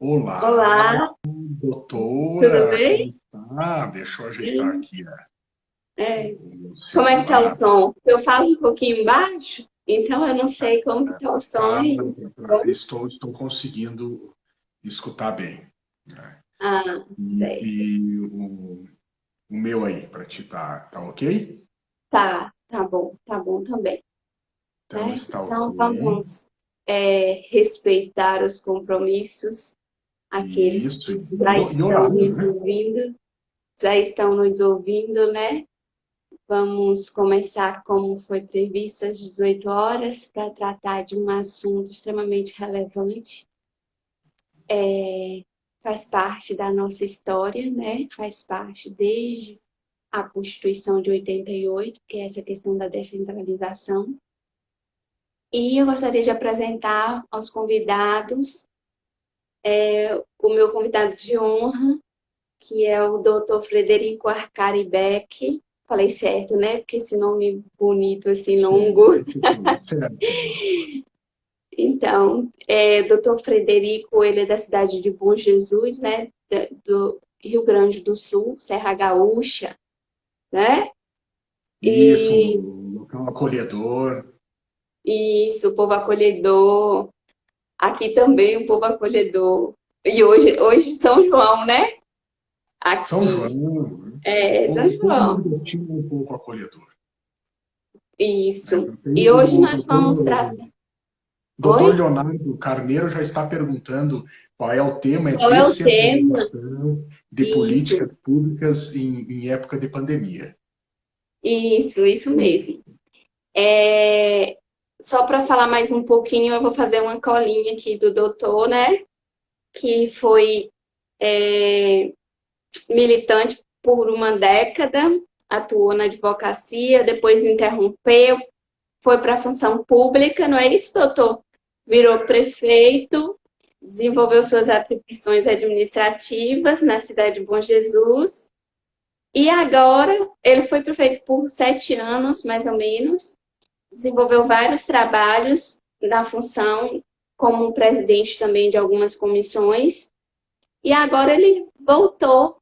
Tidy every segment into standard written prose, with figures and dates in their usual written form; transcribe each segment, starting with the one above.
Olá, Olá, tudo doutora, como bem? está? Deixa eu ajeitar Sim. aqui É. o meu Como é que tá o celular. som? Eu falo um pouquinho baixo, então eu não sei como que tá o som Tá, aí. Bom? estou conseguindo escutar bem, né? Ah, certo. E o meu aí, para ti, tá ok? Tá bom também, Então né? está Então ok. vamos respeitar os compromissos, aqueles Isso. que já E estão horário, nos né? ouvindo, né? Vamos começar como foi previsto às 18 horas para tratar de um assunto extremamente relevante. Faz parte da nossa história, né? Faz parte desde a Constituição de 88, que é essa questão da descentralização. E eu gostaria de apresentar aos convidados o meu convidado de honra, que é o Dr. Frederico Arcari Beck. Falei certo, né? Porque esse nome bonito, assim, longo. Certo, certo. Então, Dr. Frederico, ele é da cidade de Bom Jesus, né? Do Rio Grande do Sul, Serra Gaúcha, né? Isso, E um local acolhedor. isso, o povo acolhedor. Aqui também o povo acolhedor. E hoje São João, né? São João, Aqui, né? São Todo João. nordestino é um pouco acolhedor, né? Isso. Tem E hoje o nós vamos doutor tratar. Doutor Oi? Leonardo Carneiro já está perguntando qual é o tema, é Qual é o tema? descentralização de Isso, políticas públicas em época de pandemia. isso mesmo. É, Só para falar mais um pouquinho, eu vou fazer uma colinha aqui do doutor, né? Que foi é, militante por uma década, atuou na advocacia, depois interrompeu, foi para a função pública, não é isso, doutor? Virou prefeito, desenvolveu suas atribuições administrativas na cidade de Bom Jesus, e agora ele foi prefeito por 7 anos, mais ou menos, desenvolveu vários trabalhos na função, como presidente também de algumas comissões, e agora ele voltou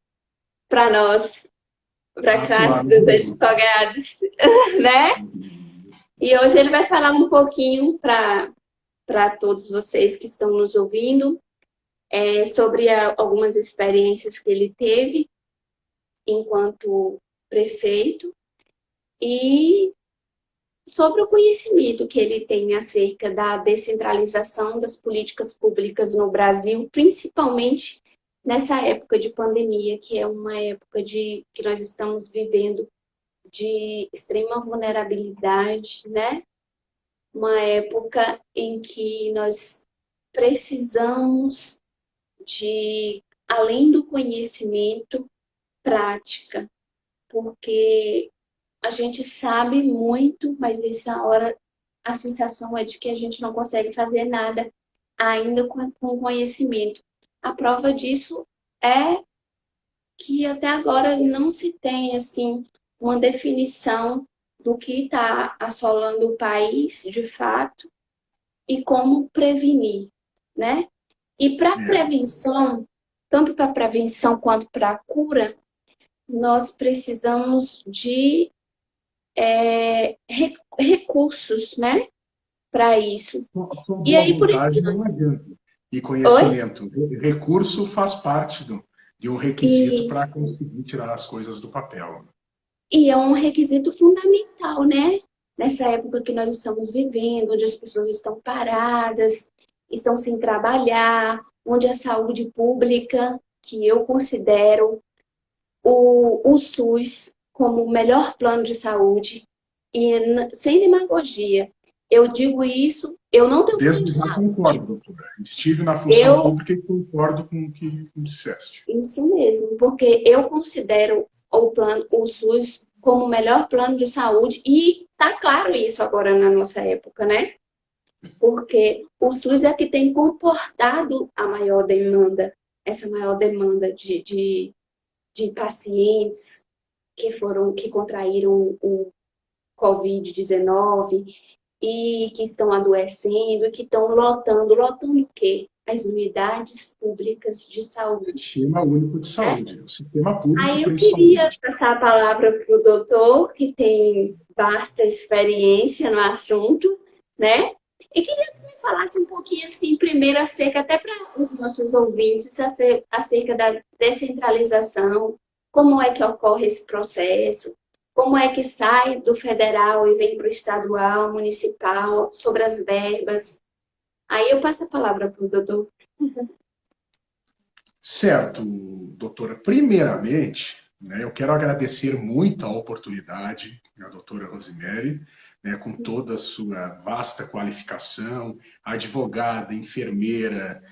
para nós, para a Atuar classe no dos governo. advogados, né? E hoje ele vai falar um pouquinho para todos vocês que estão nos ouvindo sobre algumas experiências que ele teve enquanto prefeito e sobre o conhecimento que ele tem acerca da descentralização das políticas públicas no Brasil, principalmente nessa época de pandemia, que é uma época que nós estamos vivendo de extrema vulnerabilidade, né? Uma época em que nós precisamos de, além do conhecimento, prática, porque a gente sabe muito, mas essa hora a sensação é de que a gente não consegue fazer nada ainda com conhecimento. A prova disso é que até agora não se tem assim uma definição do que está assolando o país de fato e como prevenir, né? E para É, prevenção, tanto para prevenção quanto para a cura, nós precisamos de recursos, né? Para isso. só E boa aí, por isso vontade que não nós. adianta. E Oi? conhecimento. Recurso faz parte de um requisito para Isso. conseguir tirar as coisas do papel. E é um requisito fundamental, né? Nessa época que nós estamos vivendo, onde as pessoas estão paradas, estão sem trabalhar, onde a saúde pública, que eu considero o SUS como o melhor plano de saúde, e sem demagogia, eu digo isso, eu não tenho plano Desde de já saúde. concordo, doutora. Estive na função Eu, pública e concordo com o que disseste. isso mesmo, porque eu considero o SUS como o melhor plano de saúde, e tá claro isso agora na nossa época, né? Porque o SUS é que tem comportado a maior demanda, essa maior demanda de pacientes que contraíram o Covid-19 e que estão adoecendo e que estão lotando. Lotando o quê? as unidades públicas de saúde. Sistema Único de Saúde, o sistema público Aí eu queria principalmente. passar a palavra para o doutor, que tem vasta experiência no assunto, né? E queria que me falasse um pouquinho, assim, primeiro, acerca, até para os nossos ouvintes, acerca da descentralização, como é que ocorre esse processo, como é que sai do federal e vem para o estadual, municipal, sobre as verbas. Aí eu passo a palavra para o doutor. Certo, doutora. Primeiramente, né, eu quero agradecer muito a oportunidade à doutora Rosemary, né, com toda a sua vasta qualificação, advogada, enfermeira,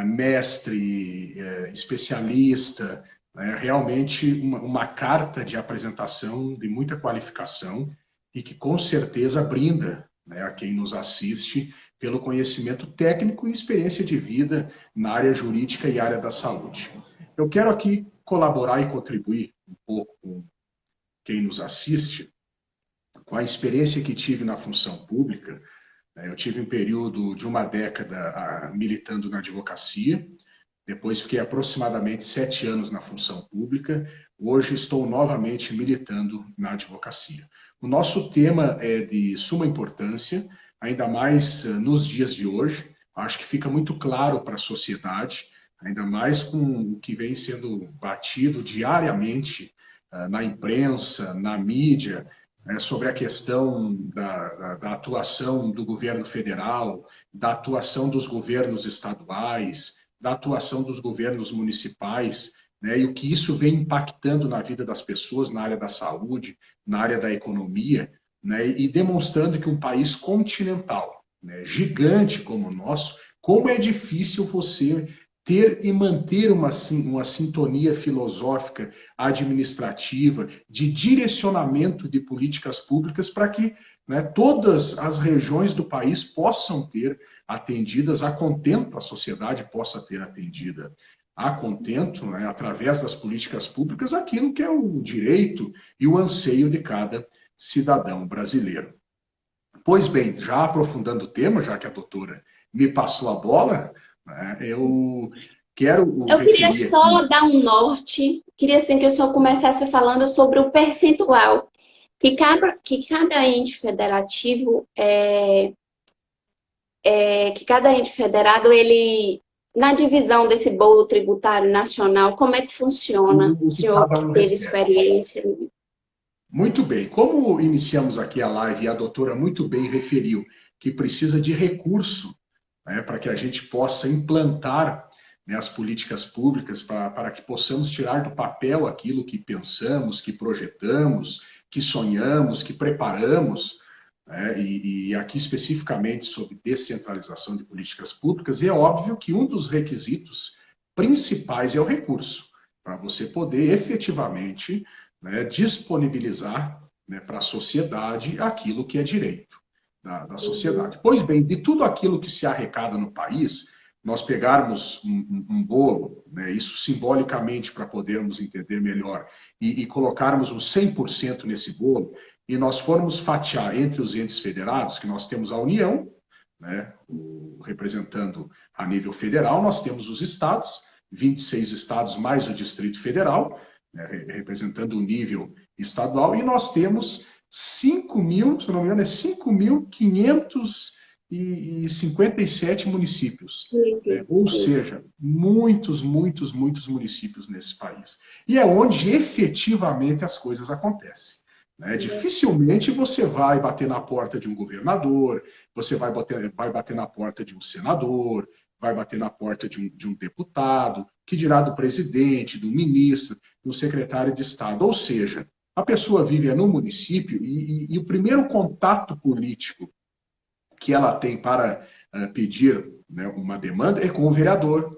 mestre, especialista, né, realmente uma carta de apresentação de muita qualificação e que com certeza brinda, né, a quem nos assiste pelo conhecimento técnico e experiência de vida na área jurídica e área da saúde. Eu quero aqui colaborar e contribuir um pouco com quem nos assiste, com a experiência que tive na função pública. Eu tive um período de uma década militando na advocacia, depois fiquei aproximadamente 7 anos na função pública, hoje estou novamente militando na advocacia. O nosso tema é de suma importância, ainda mais nos dias de hoje. Acho que fica muito claro para a sociedade, ainda mais com o que vem sendo batido diariamente na imprensa, na mídia, sobre a questão da atuação do governo federal, da atuação dos governos estaduais, da atuação dos governos municipais, né, e o que isso vem impactando na vida das pessoas, na área da saúde, na área da economia, né, e demonstrando que um país continental, né, gigante como o nosso, como é difícil você ter e manter uma sintonia filosófica, administrativa, de direcionamento de políticas públicas para que, né, todas as regiões do país possam ter atendidas a contento, a sociedade possa ter atendida a contento, né, através das políticas públicas, aquilo que é o direito e o anseio de cada cidadão brasileiro. Pois bem, já aprofundando o tema, já que a doutora me passou a bola, né, eu quero Eu queria referir só aqui. dar um norte, queria assim que o senhor começasse falando sobre o percentual que cada ente federativo que cada ente federado ele na divisão desse bolo tributário nacional, como é que funciona? O O que senhor cada que um teve recebe. experiência. Muito bem. Como iniciamos aqui a live e a doutora muito bem referiu que precisa de recurso, né, para que a gente possa implantar, né, as políticas públicas para que possamos tirar do papel aquilo que pensamos, que projetamos, que sonhamos, que preparamos, né, e aqui especificamente sobre descentralização de políticas públicas, e é óbvio que um dos requisitos principais é o recurso, para você poder efetivamente, né, disponibilizar, né, para a sociedade aquilo que é direito da Uhum. sociedade. Pois bem, de tudo aquilo que se arrecada no país, nós pegarmos um bolo, né, isso simbolicamente para podermos entender melhor, e colocarmos um 100% nesse bolo, e nós formos fatiar entre os entes federados, que nós temos a União, né, representando a nível federal, nós temos os estados, 26 estados mais o Distrito Federal, né, representando o nível estadual, e nós temos 5 mil, se não me engano, é 5.557 municípios. Né? Ou Isso. seja, muitos, muitos, muitos municípios nesse país. E é onde efetivamente as coisas acontecem. Né? Dificilmente você vai bater na porta de um governador, você vai bater na porta de um senador, vai bater na porta de um deputado, que dirá do presidente, do ministro, do secretário de Estado. Ou seja, a pessoa vive no município e o primeiro contato político que ela tem para pedir, né, uma demanda é com o vereador,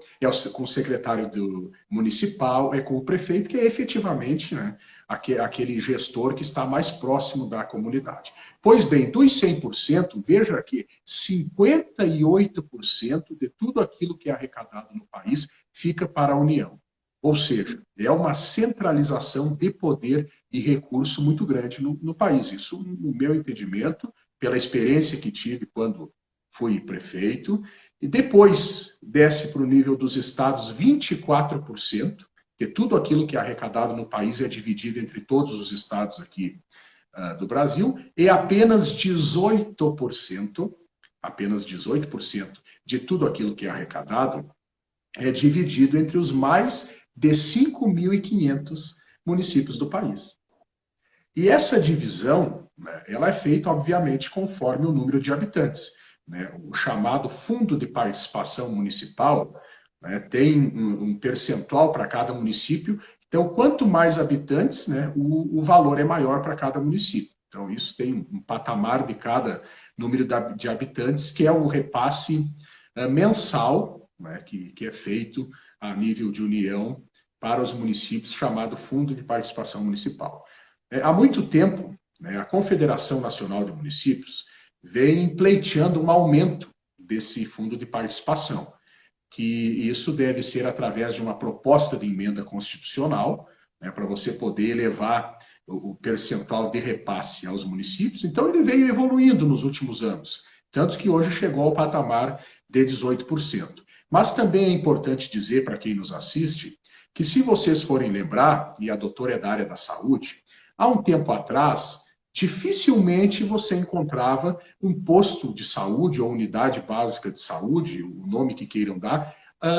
com o secretário do municipal, é com o prefeito, que é efetivamente, né, aquele gestor que está mais próximo da comunidade. Pois bem, dos 100%, veja que 58% de tudo aquilo que é arrecadado no país fica para a União. Ou seja, é uma centralização de poder e recurso muito grande no país. Isso, no meu entendimento, pela experiência que tive quando fui prefeito e depois desce para o nível dos estados 24%, que tudo aquilo que é arrecadado no país é dividido entre todos os estados aqui do Brasil, e apenas 18% de tudo aquilo que é arrecadado é dividido entre os mais de 5.500 municípios do país. E essa divisão, né, ela é feita, obviamente, conforme o número de habitantes. Né? O chamado Fundo de Participação Municipal, né, tem um percentual para cada município. Então, quanto mais habitantes, né, o valor é maior para cada município. Então, isso tem um patamar de cada número de habitantes, que é o repasse mensal, né, que é feito a nível de União para os municípios, chamado Fundo de Participação Municipal. Há muito tempo, né, a Confederação Nacional de Municípios vem pleiteando um aumento desse fundo de participação, que isso deve ser através de uma proposta de emenda constitucional, né, para você poder elevar o percentual de repasse aos municípios. Então, ele veio evoluindo nos últimos anos, tanto que hoje chegou ao patamar de 18%. Mas também é importante dizer para quem nos assiste que, se vocês forem lembrar, e a doutora é da área da saúde, há um tempo atrás, dificilmente você encontrava um posto de saúde ou unidade básica de saúde, o nome que queiram dar,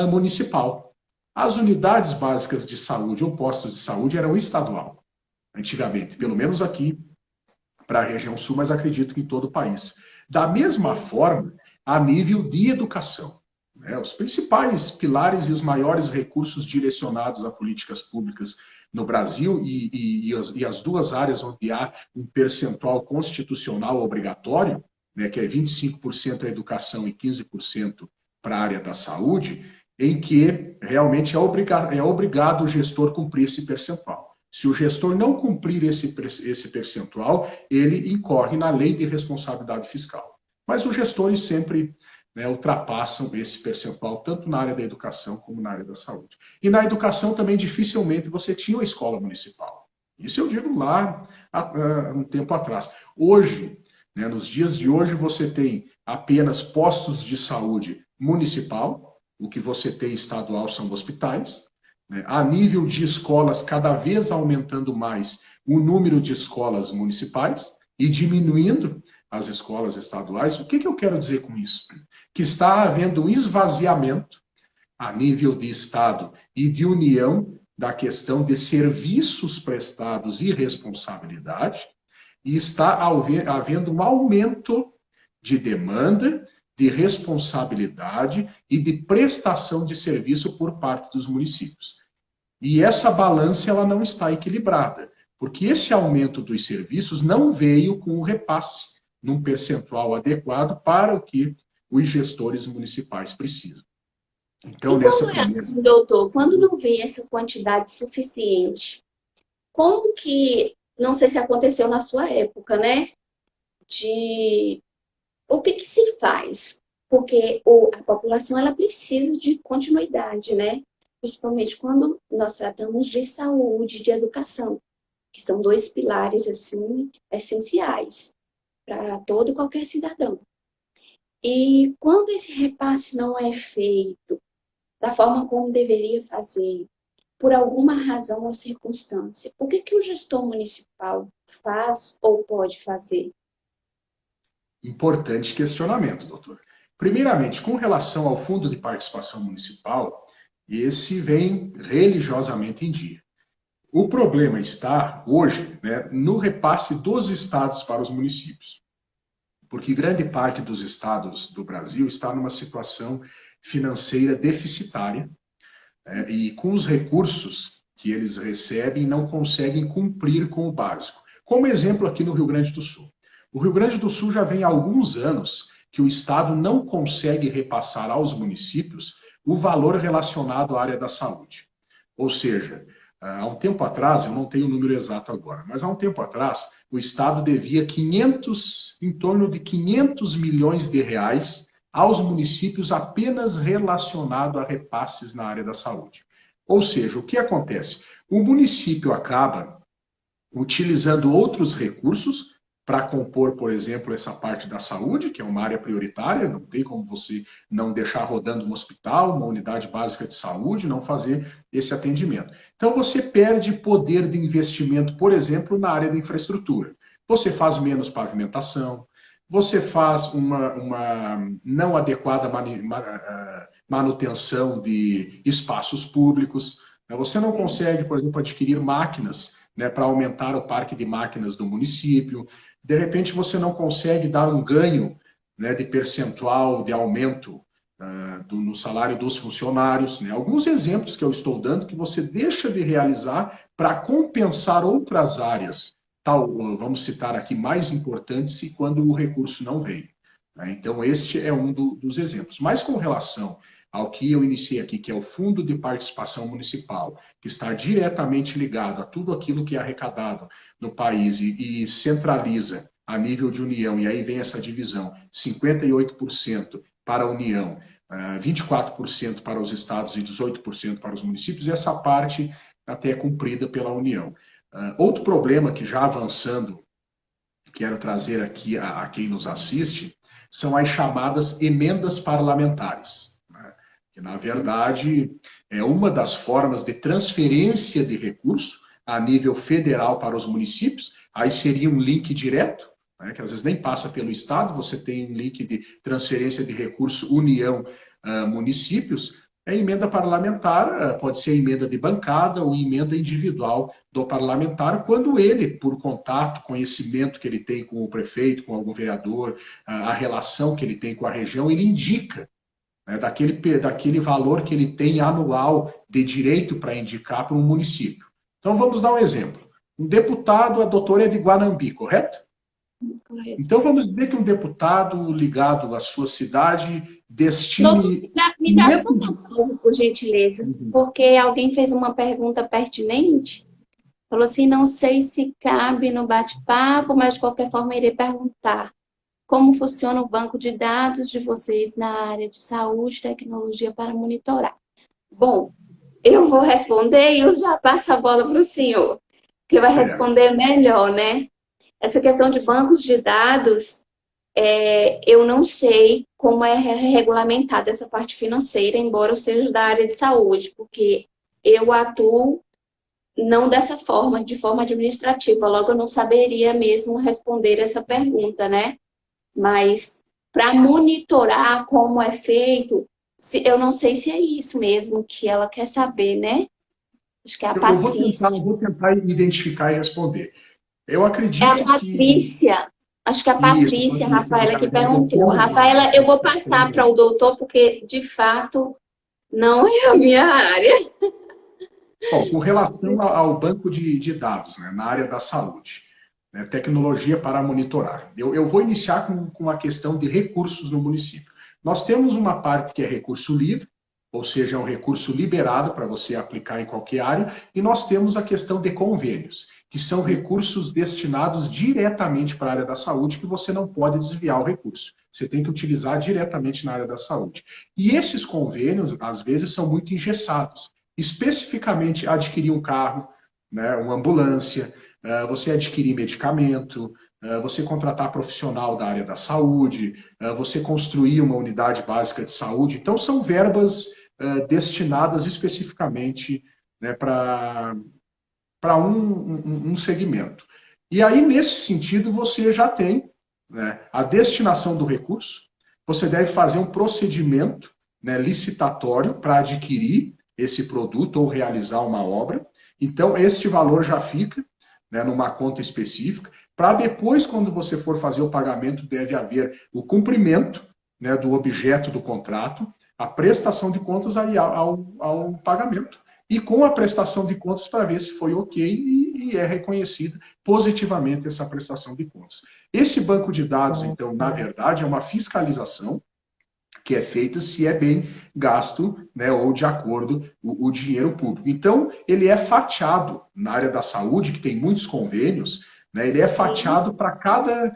municipal. As unidades básicas de saúde ou postos de saúde eram estadual, antigamente, pelo menos aqui para a região sul, mas acredito que em todo o país. Da mesma forma, a nível de educação. Né? Os principais pilares e os maiores recursos direcionados a políticas públicas no Brasil e as duas áreas onde há um percentual constitucional obrigatório, né, que é 25% a educação e 15% para a área da saúde, em que realmente é obrigado o gestor cumprir esse percentual. Se o gestor não cumprir esse percentual, ele incorre na lei de responsabilidade fiscal. Mas os gestores sempre, né, ultrapassam esse percentual, tanto na área da educação como na área da saúde. E na educação também, dificilmente, você tinha uma escola municipal. Isso eu digo lá há um tempo atrás. Hoje, né, nos dias de hoje, você tem apenas postos de saúde municipal, o que você tem estadual são hospitais. Né, a nível de escolas, cada vez aumentando mais o número de escolas municipais e diminuindo as escolas estaduais. O que eu quero dizer com isso? Que está havendo um esvaziamento a nível de Estado e de União da questão de serviços prestados e responsabilidade, e está havendo um aumento de demanda, de responsabilidade e de prestação de serviço por parte dos municípios. E essa balança ela não está equilibrada, porque esse aumento dos serviços não veio com o repasse num percentual adequado para o que os gestores municipais precisam. Então, e quando é assim, doutor, quando não vem essa quantidade suficiente, como que, não sei se aconteceu na sua época, né? O que se faz? Porque a população ela precisa de continuidade, né? Principalmente quando nós tratamos de saúde, de educação, que são dois pilares assim essenciais para todo e qualquer cidadão. E quando esse repasse não é feito da forma como deveria fazer, por alguma razão ou circunstância, o que o gestor municipal faz ou pode fazer? Importante questionamento, doutor. Primeiramente, com relação ao Fundo de Participação Municipal, esse vem religiosamente em dia. O problema está, hoje, né, no repasse dos estados para os municípios. Porque grande parte dos estados do Brasil está numa situação financeira deficitária, né, e com os recursos que eles recebem não conseguem cumprir com o básico. Como exemplo aqui no Rio Grande do Sul. O Rio Grande do Sul já vem há alguns anos que o estado não consegue repassar aos municípios o valor relacionado à área da saúde. Ou seja, há um tempo atrás, eu não tenho o número exato agora, mas há um tempo atrás, o Estado devia em torno de 500 milhões de reais aos municípios apenas relacionado a repasses na área da saúde. Ou seja, o que acontece? O município acaba utilizando outros recursos para compor, por exemplo, essa parte da saúde, que é uma área prioritária, não tem como você não deixar rodando um hospital, uma unidade básica de saúde, não fazer esse atendimento. Então, você perde poder de investimento, por exemplo, na área da infraestrutura. Você faz menos pavimentação, você faz uma não adequada manutenção de espaços públicos, você não consegue, por exemplo, adquirir máquinas, né, para aumentar o parque de máquinas do município. De repente, você não consegue dar um ganho, né, de percentual de aumento no salário dos funcionários. Né? Alguns exemplos que eu estou dando que você deixa de realizar para compensar outras áreas, tal, vamos citar aqui, mais importantes, e quando o recurso não vem. Né? Então, este é um dos exemplos. Mas com relação ao que eu iniciei aqui, que é o Fundo de Participação Municipal, que está diretamente ligado a tudo aquilo que é arrecadado no país e centraliza a nível de União, e aí vem essa divisão, 58% para a União, 24% para os estados e 18% para os municípios, e essa parte até é cumprida pela União. Outro problema que já avançando, quero trazer aqui a quem nos assiste, são as chamadas emendas parlamentares, né? Que, na verdade, é uma das formas de transferência de recurso a nível federal para os municípios. Aí seria um link direto, né, que às vezes nem passa pelo Estado, você tem um link de transferência de recurso União municípios. A emenda parlamentar pode ser emenda de bancada ou emenda individual do parlamentar, quando ele, por contato, conhecimento que ele tem com o prefeito, com algum vereador, a relação que ele tem com a região, ele indica, né, daquele valor que ele tem anual de direito para indicar para um município. Então, vamos dar um exemplo. Um deputado, a doutora é de Guanambi, correto? Correto. Então, vamos dizer que um deputado ligado à sua cidade destine... Doutor, me dá só uma pausa, por gentileza, porque alguém fez uma pergunta pertinente. Falou assim, não sei se cabe no bate-papo, mas de qualquer forma irei perguntar. Como funciona o banco de dados de vocês na área de saúde e tecnologia para monitorar? Bom, eu vou responder e eu já passo a bola para o senhor, que vai responder melhor, né? Essa questão de bancos de dados, eu não sei como é regulamentada essa parte financeira, embora eu seja da área de saúde, porque eu atuo não dessa forma, de forma administrativa, logo eu não saberia mesmo responder essa pergunta, né? Mas para monitorar como é feito, eu não sei se é isso mesmo que ela quer saber, né? Acho que é a Patrícia. Eu vou tentar identificar e responder. Eu acredito É a Patrícia. Acho que é a Patrícia, Rafaela, que perguntou. Rafaela, eu vou passar para o doutor, porque, de fato, não é a minha área. Bom, com relação ao banco de dados, né, na área da saúde, né, tecnologia para monitorar, eu vou iniciar com a questão de recursos no município. Nós temos uma parte que é recurso livre, ou seja, é um recurso liberado para você aplicar em qualquer área, e nós temos a questão de convênios, que são recursos destinados diretamente para a área da saúde, que você não pode desviar o recurso. Você tem que utilizar diretamente na área da saúde. E esses convênios, às vezes, são muito engessados. Especificamente, adquirir um carro, né, uma ambulância, você adquirir medicamento, você contratar profissional da área da saúde, você construir uma unidade básica de saúde. Então, são verbas destinadas especificamente, né, para um segmento. E aí, nesse sentido, você já tem, né, a destinação do recurso, você deve fazer um procedimento, né, licitatório para adquirir esse produto ou realizar uma obra. Então, este valor já fica, né, numa conta específica, para depois, quando você for fazer o pagamento, deve haver o cumprimento, né, do objeto do contrato, a prestação de contas aí ao pagamento. E com a prestação de contas para ver se foi ok e é reconhecida positivamente essa prestação de contas. Esse banco de dados, então, na verdade, é uma fiscalização que é feita se é bem gasto, né, ou de acordo o dinheiro público. Então, ele é fatiado na área da saúde, que tem muitos convênios, né, ele é fatiado para cada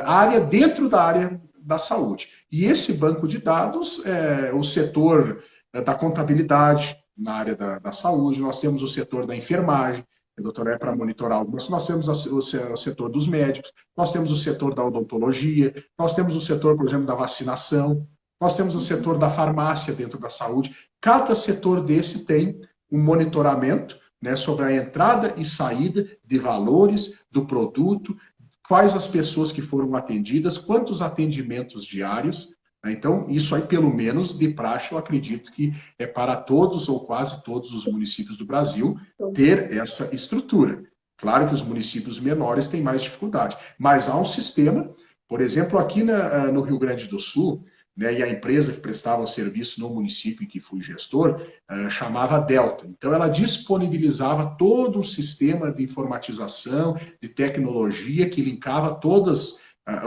área dentro da área da saúde. E esse banco de dados é o setor da contabilidade na área da saúde, nós temos o setor da enfermagem, doutora, é para monitorar algumas. Nós temos o setor dos médicos, nós temos o setor da odontologia, nós temos o setor, por exemplo, da vacinação, nós temos o setor da farmácia dentro da saúde. Cada setor desse tem um monitoramento, né, sobre a entrada e saída de valores do produto, quais as pessoas que foram atendidas, quantos atendimentos diários. Então, isso aí, pelo menos, de praxe, eu acredito que é para todos ou quase todos os municípios do Brasil ter essa estrutura. Claro que os municípios menores têm mais dificuldade, mas há um sistema, por exemplo, aqui no Rio Grande do Sul, né, e a empresa que prestava o serviço no município em que fui gestor, chamava Delta. Então, ela disponibilizava todo um sistema de informatização, de tecnologia, que linkava todos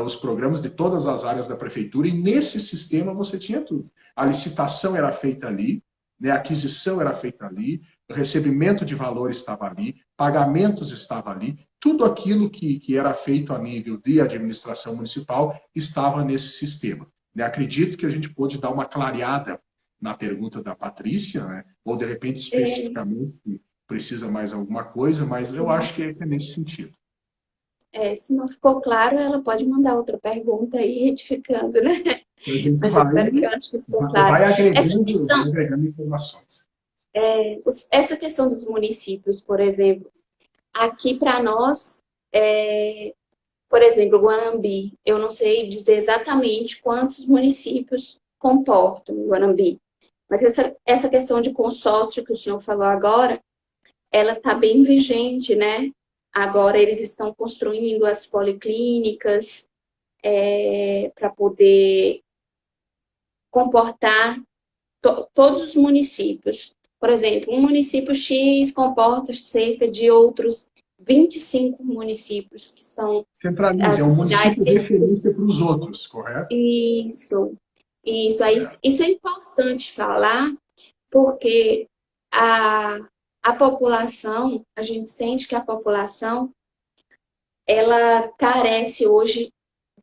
os programas de todas as áreas da prefeitura, e nesse sistema você tinha tudo. A licitação era feita ali, né, a aquisição era feita ali, o recebimento de valor estava ali, pagamentos estava ali, tudo aquilo que era feito a nível de administração municipal estava nesse sistema. Acredito que a gente pôde dar uma clareada na pergunta da Patrícia, né? Ou de repente especificamente precisa mais alguma coisa, mas eu acho que é nesse sentido. Se não ficou claro, ela pode mandar outra pergunta aí, retificando, né? Mas eu espero que eu acho que ficou claro. Vai agregando informações. Essa questão dos municípios, por exemplo, aqui para nós, por exemplo, Guanambi, eu não sei dizer exatamente quantos municípios comportam Guanambi, mas essa questão de consórcio que o senhor falou agora, ela está bem vigente, né? Agora eles estão construindo as policlínicas para poder comportar todos os municípios. Por exemplo, um município X comporta cerca de outros 25 municípios que são... Centraliza, é um município de referência para os outros, correto? Isso. Isso é importante falar, porque a população, a gente sente que a população, ela carece hoje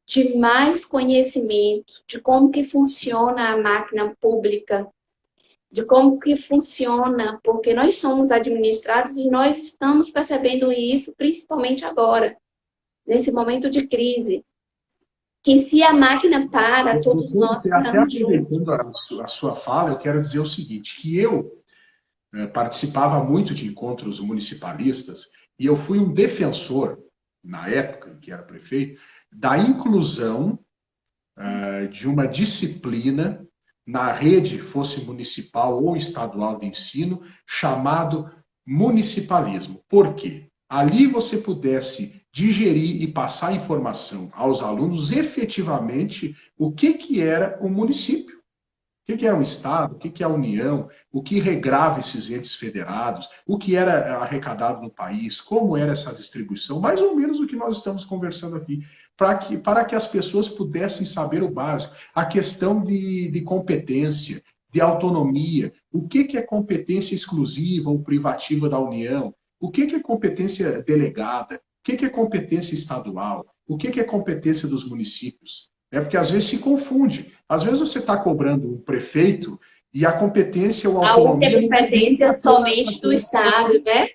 de mais conhecimento de como que funciona a máquina pública, de como que funciona, porque nós somos administrados e nós estamos percebendo isso principalmente agora, nesse momento de crise. Que se a máquina para, todos nós paramos juntos. Aproveitando a sua fala, eu quero dizer o seguinte, que eu participava muito de encontros municipalistas e eu fui um defensor, na época em que era prefeito, da inclusão de uma disciplina na rede, fosse municipal ou estadual de ensino, chamado municipalismo. Por quê? Ali você pudesse digerir e passar informação aos alunos efetivamente o que era o município, o que é o Estado, o que é a União, o que regrava esses entes federados, o que era arrecadado no país, como era essa distribuição, mais ou menos o que nós estamos conversando aqui, para que as pessoas pudessem saber o básico, a questão de competência, de autonomia, o que é competência exclusiva ou privativa da União, o que é competência delegada, o que é competência estadual, o que é competência dos municípios. Porque às vezes se confunde. Às vezes você está cobrando um prefeito e a competência ou a autonomia... A competência somente do Estado, né?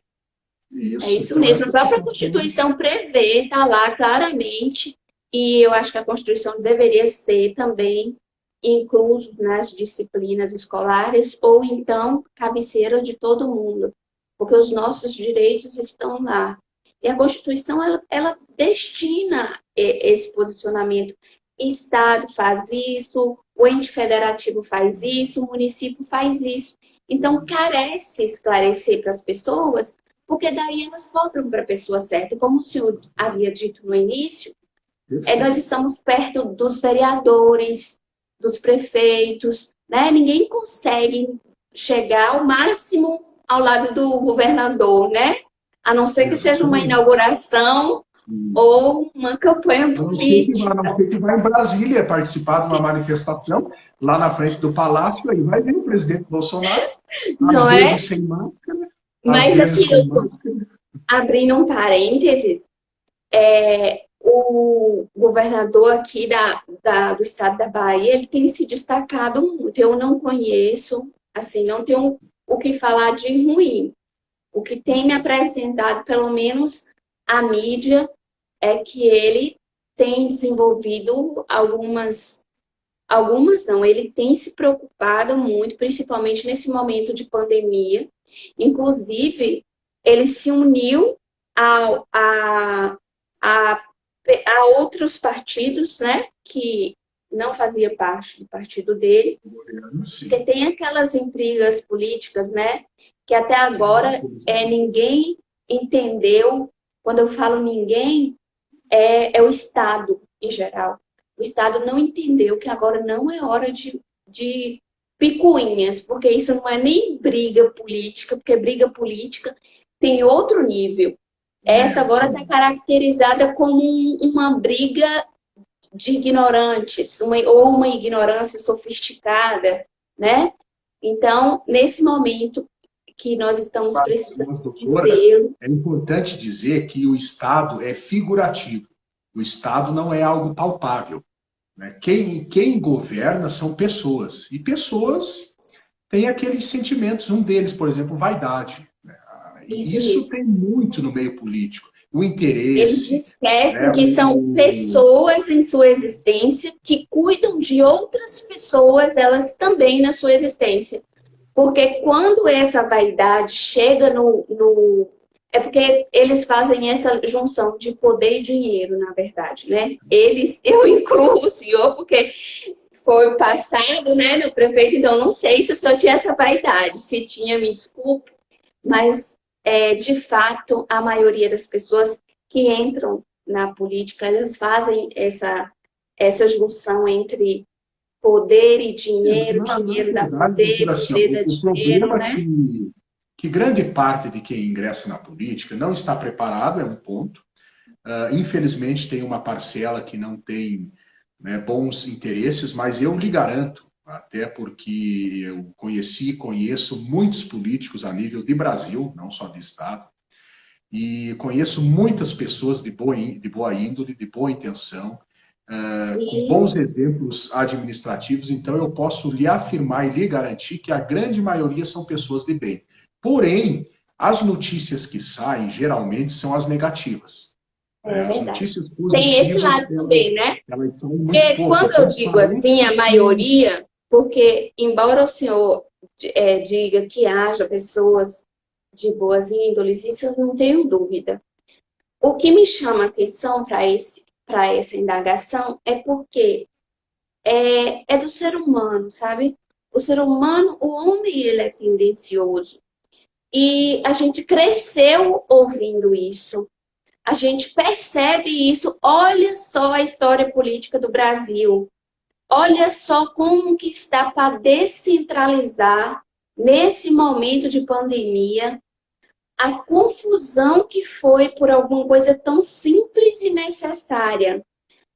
Isso, é isso mesmo. A própria Constituição prevê, está lá claramente, e eu acho que a Constituição deveria ser também incluso nas disciplinas escolares, ou então cabeceira de todo mundo, porque os nossos direitos estão lá. E a Constituição, ela destina esse posicionamento. Estado faz isso, o ente federativo faz isso, o município faz isso. Então, carece esclarecer para as pessoas, porque daí elas cobram para a pessoa certa. E como o senhor havia dito no início, nós estamos perto dos vereadores, dos prefeitos, né? Ninguém consegue chegar ao máximo ao lado do governador, né? A não ser que seja uma inauguração ou uma campanha política. A não ser que vai em Brasília participar de uma manifestação, lá na frente do Palácio, aí vai ver o presidente Bolsonaro, não às vezes sem máscara, mas aqui, abrindo um parênteses, o governador aqui do estado da Bahia, ele tem se destacado muito. Eu não conheço, assim, não tenho o que falar de ruim, O que tem me apresentado, pelo menos a mídia, é que ele tem desenvolvido algumas não, ele tem se preocupado muito, principalmente nesse momento de pandemia. Inclusive, ele se uniu a, a, a, a outros partidos, né, que não fazia parte do partido dele, Sim. porque tem aquelas intrigas políticas, né, que até agora ninguém entendeu. Quando eu falo ninguém, é o Estado em geral. O Estado não entendeu que agora não é hora de picuinhas, porque isso não é nem briga política, porque briga política tem outro nível. Essa agora está caracterizada como uma briga de ignorantes, ou uma ignorância sofisticada, né? Então, nesse momento que nós estamos precisando doutora, dizer... é importante dizer que o Estado é figurativo. O Estado não é algo palpável. Né? Quem governa são pessoas. E pessoas têm aqueles sentimentos. Um deles, por exemplo, vaidade. Né? Isso Isso mesmo. tem muito no meio político. O Eles interesse. esquecem Né? que são pessoas em sua existência que cuidam de outras pessoas, elas também na sua existência. Porque quando essa vaidade chega é porque eles fazem essa junção de poder e dinheiro, na verdade, né? Eu incluo o senhor, porque foi passado, né, no prefeito, então não sei se o senhor tinha essa vaidade. Se tinha, me desculpe, mas de fato a maioria das pessoas que entram na política, elas fazem essa junção entre poder e dinheiro, Na dinheiro dá verdade, poder, doutora, assim, poder dá o dinheiro, problema é né? que grande parte de quem ingressa na política não está preparado, é um ponto. Infelizmente, tem uma parcela que não tem, né, bons interesses, mas eu lhe garanto, até porque eu conheci e conheço muitos políticos a nível de Brasil, não só de Estado, e conheço muitas pessoas de boa índole, de boa intenção, com Sim, bons exemplos administrativos, então eu posso lhe afirmar e lhe garantir que a grande maioria são pessoas de bem. Porém, as notícias que saem geralmente são as negativas. Né? é As verdade. notícias Tem esse positivas, lado também, né? elas são muito Porque quando poucas. eu São digo assim, a 40%. maioria, porque embora o senhor diga que haja pessoas de boas índoles, isso eu não tenho dúvida. O que me chama a atenção para essa indagação é porque é do ser humano, sabe? O ser humano, o homem, ele é tendencioso. E a gente cresceu ouvindo isso. A gente percebe isso. Olha só a história política do Brasil. Olha só como que está para descentralizar nesse momento de pandemia a confusão que foi por alguma coisa tão simples e necessária.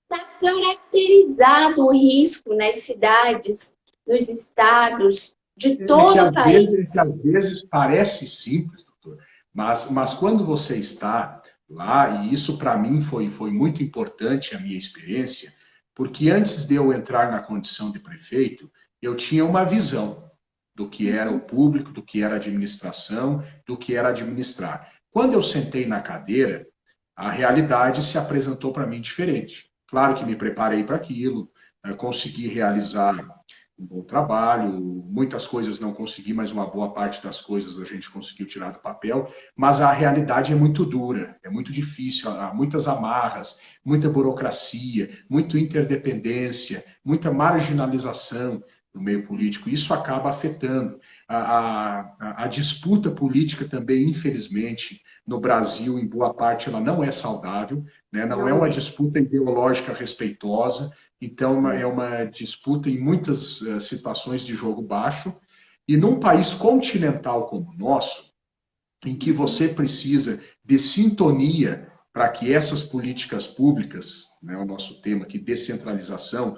Está caracterizado o risco nas cidades, nos estados, de todo o Que às país. vezes parece simples, doutor, mas quando você está lá, e isso para mim foi muito importante a minha experiência, porque antes de eu entrar na condição de prefeito, eu tinha uma visão do que era o público, do que era a administração, do que era administrar. Quando eu sentei na cadeira, a realidade se apresentou para mim diferente. Claro que me preparei para aquilo, consegui realizar um bom trabalho, muitas coisas não consegui, mas uma boa parte das coisas a gente conseguiu tirar do papel, mas a realidade é muito dura, é muito difícil, há muitas amarras, muita burocracia, muita interdependência, muita marginalização no meio político. Isso acaba afetando. A disputa política também, infelizmente, no Brasil, em boa parte, ela não é saudável, né? Não é Não uma é. disputa ideológica respeitosa, então é uma disputa em muitas situações de jogo baixo, e num país continental como o nosso, em que você precisa de sintonia para que essas políticas públicas, né, o nosso tema aqui, descentralização,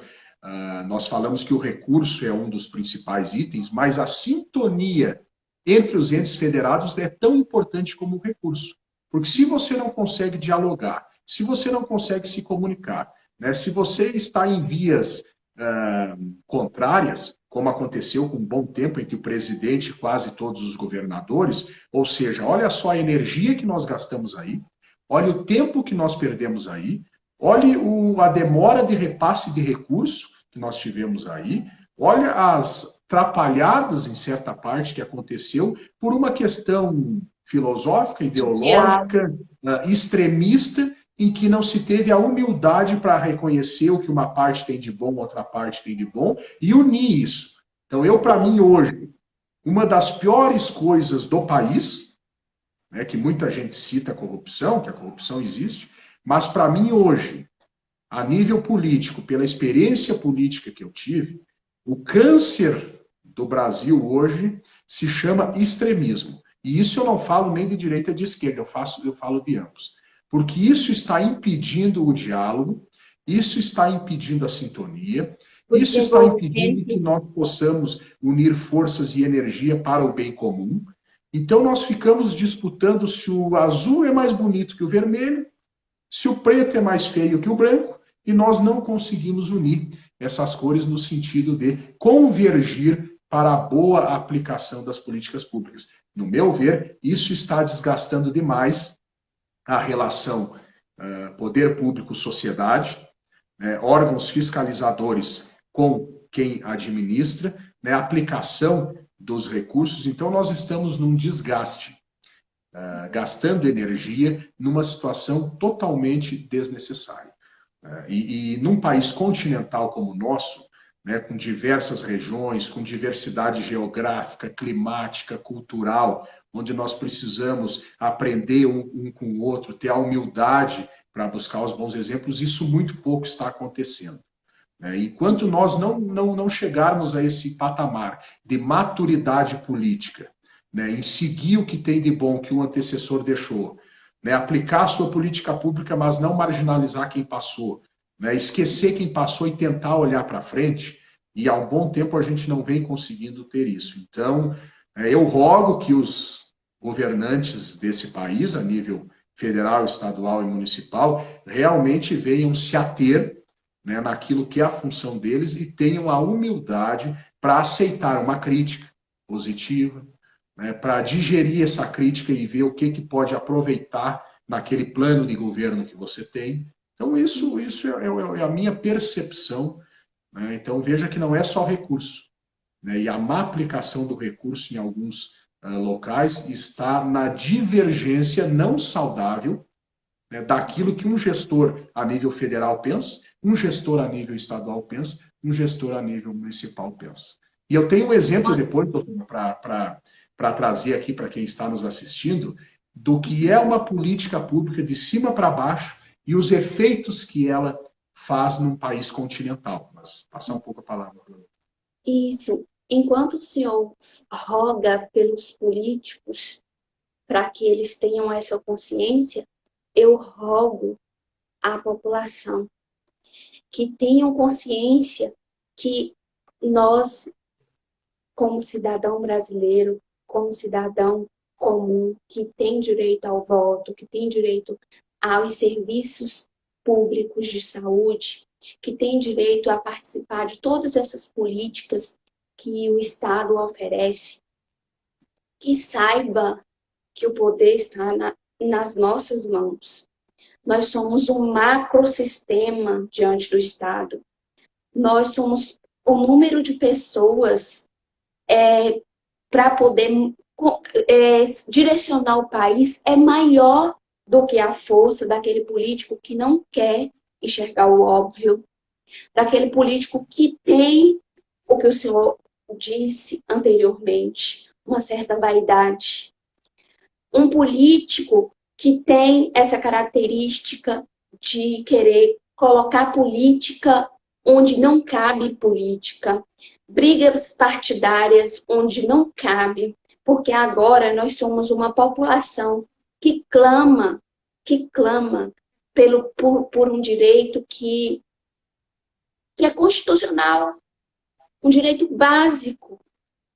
nós falamos que o recurso é um dos principais itens, mas a sintonia entre os entes federados é tão importante como o recurso. Porque se você não consegue dialogar, se você não consegue se comunicar, né, se você está em vias contrárias, como aconteceu com um bom tempo entre o presidente e quase todos os governadores. Ou seja, olha só a energia que nós gastamos aí, olha o tempo que nós perdemos aí, olhe a demora de repasse de recurso que nós tivemos aí, olha as atrapalhadas, em certa parte, que aconteceu por uma questão filosófica, ideológica, extremista, em que não se teve a humildade para reconhecer o que uma parte tem de bom, outra parte tem de bom, e unir isso. Então, para mim, hoje, uma das piores coisas do país, né, que muita gente cita a corrupção, que a corrupção existe, mas para mim, hoje, a nível político, pela experiência política que eu tive, o câncer do Brasil hoje se chama extremismo. E isso eu não falo nem de direita e de esquerda, eu falo de ambos. Porque isso está impedindo o diálogo, isso está impedindo a sintonia, isso está impedindo que nós possamos unir forças e energia para o bem comum. Então nós ficamos disputando se o azul é mais bonito que o vermelho, se o preto é mais feio que o branco, e nós não conseguimos unir essas cores no sentido de convergir para a boa aplicação das políticas públicas. No meu ver, isso está desgastando demais a relação poder público-sociedade, órgãos fiscalizadores com quem administra, a aplicação dos recursos. Então, nós estamos num desgaste, gastando energia numa situação totalmente desnecessária. E num país continental como o nosso, com diversas regiões, com diversidade geográfica, climática, cultural, onde nós precisamos aprender um com o outro, ter a humildade para buscar os bons exemplos, isso muito pouco está acontecendo. Enquanto nós não chegarmos a esse patamar de maturidade política, em seguir o que tem de bom que o antecessor deixou, aplicar a sua política pública, mas não marginalizar quem passou, esquecer quem passou e tentar olhar para frente, e há um bom tempo a gente não vem conseguindo ter isso. Então, eu rogo que os governantes desse país, a nível federal, estadual e municipal, realmente venham se ater naquilo que é a função deles e tenham a humildade para aceitar uma crítica positiva, para digerir essa crítica e ver o que pode aproveitar naquele plano de governo que você tem. Então, isso é a minha percepção. Então, veja que não é só recurso. E a má aplicação do recurso em alguns locais está na divergência não saudável daquilo que um gestor a nível federal pensa, um gestor a nível estadual pensa, um gestor a nível municipal pensa. E eu tenho um exemplo depois, doutor, para trazer aqui para quem está nos assistindo, do que é uma política pública de cima para baixo e os efeitos que ela faz num país continental. Mas passar um pouco a palavra. Isso. Enquanto o senhor roga pelos políticos para que eles tenham essa consciência, eu rogo à população que tenham consciência que nós, como cidadão brasileiro, como cidadão comum, que tem direito ao voto, que tem direito aos serviços públicos de saúde, que tem direito a participar de todas essas políticas que o Estado oferece, que saiba que o poder está nas nossas mãos. Nós somos um macrosistema diante do Estado. Nós somos o número de pessoas para poder direcionar o país é maior do que a força daquele político que não quer enxergar o óbvio, daquele político que tem o que o senhor disse anteriormente, uma certa vaidade. Um político que tem essa característica de querer colocar política onde não cabe política, brigas partidárias onde não cabe, porque agora nós somos uma população que clama por um direito que é constitucional, um direito básico,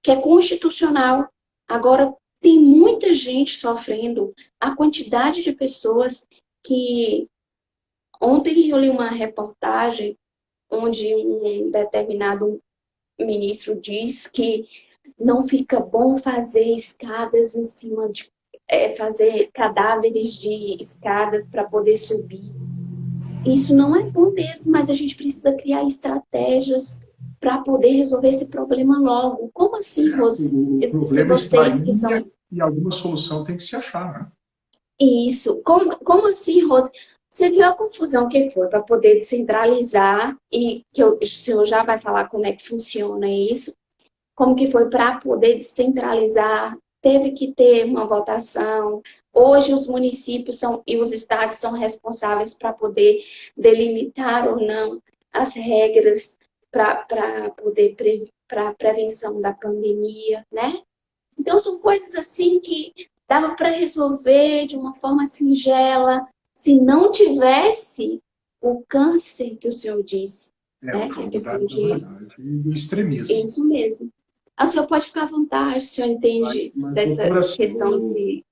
que é constitucional. Agora, tem muita gente sofrendo, a quantidade de pessoas que... Ontem eu li uma reportagem onde um determinado ministro diz que não fica bom fazer escadas em cima de... fazer cadáveres de escadas para poder subir. Isso não é bom mesmo, mas a gente precisa criar estratégias para poder resolver esse problema logo. Como assim, O se problema está vocês aí que são... e alguma solução tem que se achar, né? Isso. Como assim, Rose? Você viu a confusão que foi para poder descentralizar e que o senhor já vai falar como é que funciona isso? Como que foi para poder descentralizar? Teve que ter uma votação. Hoje os municípios e os estados são responsáveis para poder delimitar ou não as regras para poder para a prevenção da pandemia, né? Então, são coisas assim que dava para resolver de uma forma singela, se não tivesse o câncer que o senhor disse, É né? o Que é a jogo da questão de... verdade e do extremismo. Isso mesmo. O senhor pode ficar à vontade, o senhor entende Mas, dessa doutora, questão de...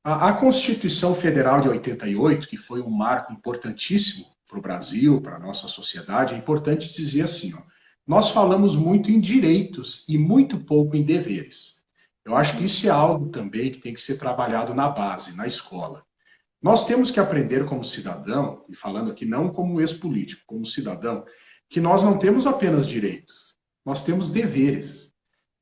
a Constituição Federal de 88, que foi um marco importantíssimo para o Brasil, para a nossa sociedade, é importante dizer assim, ó, nós falamos muito em direitos e muito pouco em deveres. Eu acho que isso é algo também que tem que ser trabalhado na base, na escola. Nós temos que aprender como cidadão, e falando aqui não como ex-político, como cidadão, que nós não temos apenas direitos, nós temos deveres.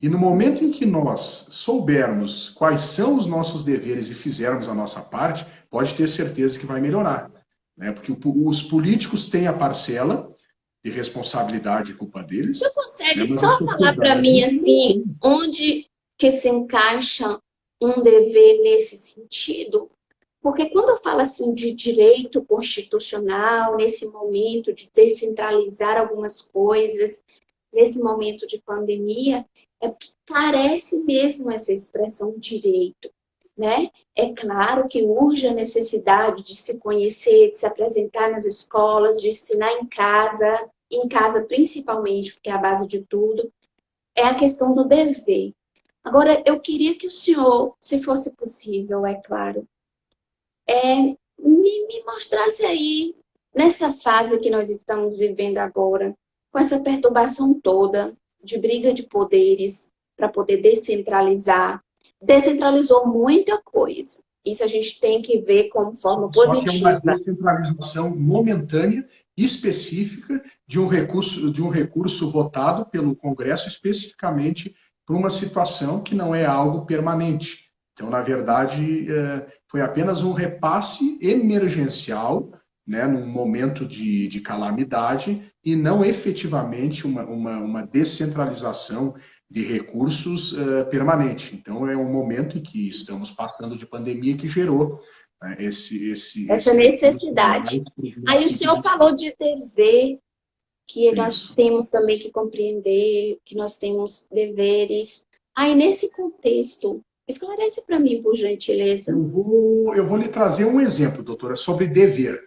E no momento em que nós soubermos quais são os nossos deveres e fizermos a nossa parte, pode ter certeza que vai melhorar. Né? Porque os políticos têm a parcela de responsabilidade e culpa O senhor deles, né? consegue Mas a só falar para mim, sociedade não assim, tem. onde que se encaixa um dever nesse sentido? Porque quando eu falo assim de direito constitucional, nesse momento de descentralizar algumas coisas, nesse momento de pandemia, é porque carece mesmo essa expressão direito, né? É claro que urge a necessidade de se conhecer, de se apresentar nas escolas, de ensinar em casa principalmente, porque é a base de tudo, é a questão do dever. Agora, eu queria que o senhor, se fosse possível, é claro, me mostrasse aí, nessa fase que nós estamos vivendo agora, com essa perturbação toda de briga de poderes para poder descentralizar. Descentralizou muita coisa. Isso a gente tem que ver como forma Só que é uma positiva. descentralização momentânea, específica, de um recurso votado pelo Congresso especificamente para uma situação que não é algo permanente. Então, na verdade, foi apenas um repasse emergencial, né, num momento de calamidade, e não efetivamente uma descentralização de recursos permanente. Então, é um momento em que estamos passando de pandemia que gerou né, Essa esse recurso a necessidade. mais para os Aí o senhor municípios. falou de dever, que nós Isso. temos também que compreender, que nós temos deveres. Aí, nesse contexto, esclarece para mim, por gentileza. Eu vou lhe trazer um exemplo, doutora, sobre dever.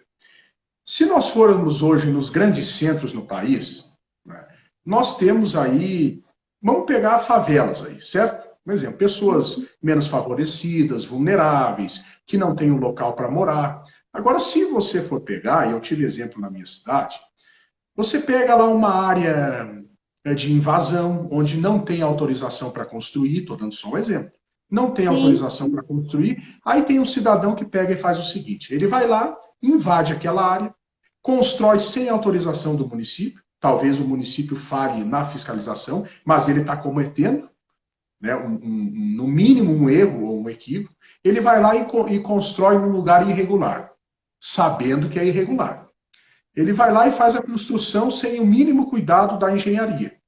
Se nós formos hoje nos grandes centros no país, né, nós temos aí, vamos pegar favelas aí, certo? Por exemplo, pessoas menos favorecidas, vulneráveis, que não têm um local para morar. Agora, se você for pegar, e eu tive exemplo na minha cidade, você pega lá uma área de invasão, onde não tem autorização para construir, estou dando só um exemplo, não tem Sim, autorização para construir, aí tem um cidadão que pega e faz o seguinte, ele vai lá, invade aquela área, constrói sem autorização do município, talvez o município falhe na fiscalização, mas ele está cometendo, né, no mínimo um erro ou um equívoco, ele vai lá e constrói num lugar irregular, sabendo que é irregular. Ele vai lá e faz a construção sem o mínimo cuidado da engenharia.